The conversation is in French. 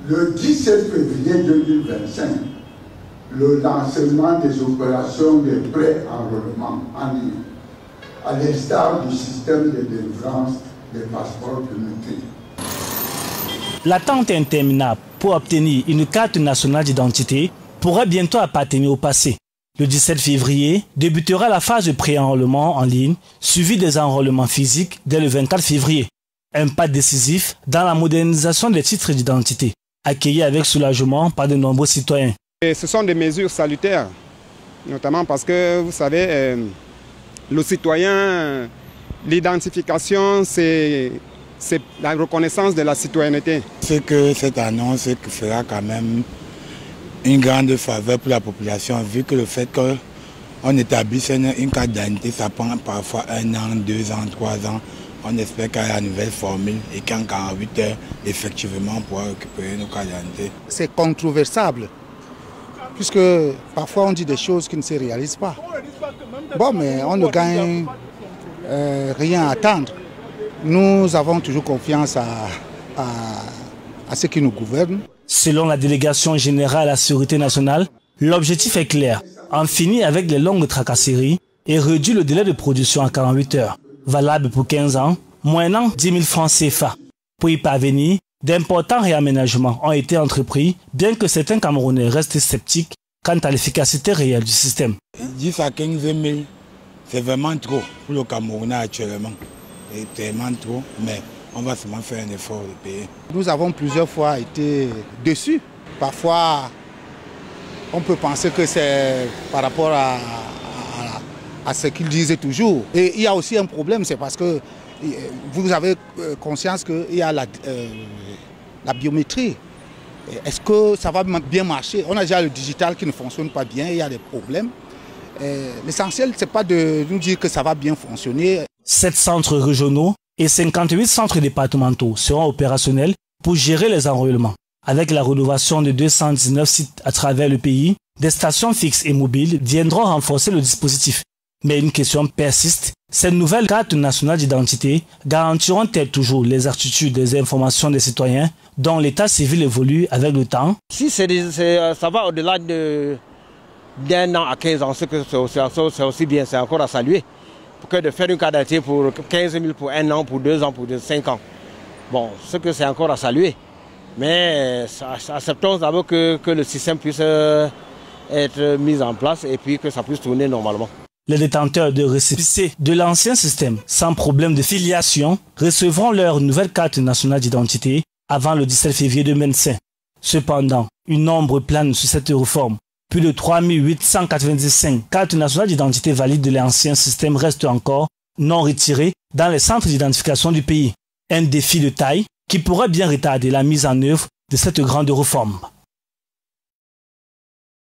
Le 17 février 2025, le lancement des opérations de pré-enrôlement en ligne, à l'instar du système de délivrance des passeports biométriques. L'attente interminable pour obtenir une carte nationale d'identité pourrait bientôt appartenir au passé. Le 17 février débutera la phase de pré-enrôlement en ligne, suivie des enrôlements physiques dès le 24 février. Un pas décisif dans la modernisation des titres d'identité, accueilli avec soulagement par de nombreux citoyens. Et ce sont des mesures salutaires, notamment parce que, vous savez, le citoyen, l'identification, c'est la reconnaissance de la citoyenneté. C'est que cette annonce fera quand même une grande faveur pour la population, vu que le fait qu'on établisse une carte d'identité, ça prend parfois 1 an, 2 ans, 3 ans. On espère qu'il y a la nouvelle formule et qu'en 48 heures, effectivement, on pourra récupérer nos cartes d'identité. C'est controversable, puisque parfois on dit des choses qui ne se réalisent pas. Bon, mais on ne gagne rien à attendre. Nous avons toujours confiance à ceux qui nous gouvernent. Selon la délégation générale à la sécurité nationale, l'objectif est clair, en finir avec les longues tracasseries et réduire le délai de production à 48 heures, valable pour 15 ans, moyennant 10 000 francs CFA. Pour y parvenir, d'importants réaménagements ont été entrepris, bien que certains Camerounais restent sceptiques quant à l'efficacité réelle du système. 10 à 15 000, c'est vraiment trop pour le Camerounais actuellement. C'est tellement trop, mais on va seulement faire un effort de payer. Nous avons plusieurs fois été déçus. Parfois, on peut penser que c'est par rapport à ce qu'ils disaient toujours. Et il y a aussi un problème, c'est parce que vous avez conscience qu'il y a la biométrie. Est-ce que ça va bien marcher? On a déjà le digital qui ne fonctionne pas bien, il y a des problèmes. L'essentiel, ce n'est pas de nous dire que ça va bien fonctionner. 7 centres régionaux et 58 centres départementaux seront opérationnels pour gérer les enrôlements. Avec la rénovation de 219 sites à travers le pays, des stations fixes et mobiles viendront renforcer le dispositif. Mais une question persiste, ces nouvelles cartes nationales d'identité garantiront-elles toujours l'exactitude des informations des citoyens dont l'état civil évolue avec le temps? Si ça va au-delà d'1 an à 15 ans, c'est aussi bien, c'est encore à saluer. Que de faire une carte d'identité pour 15 000, pour 1 an, pour 2 ans, pour 5 ans. Bon, c'est encore à saluer. Mais acceptons d'abord que le système puisse être mis en place et puis que ça puisse tourner normalement. Les détenteurs de récépissés de l'ancien système, sans problème de filiation, recevront leur nouvelle carte nationale d'identité avant le 17 février 2025. Cependant, une nombre plane sur cette réforme. Plus de 3 895 cartes nationales d'identité valides de l'ancien système restent encore non retirées dans les centres d'identification du pays. Un défi de taille qui pourrait bien retarder la mise en œuvre de cette grande réforme.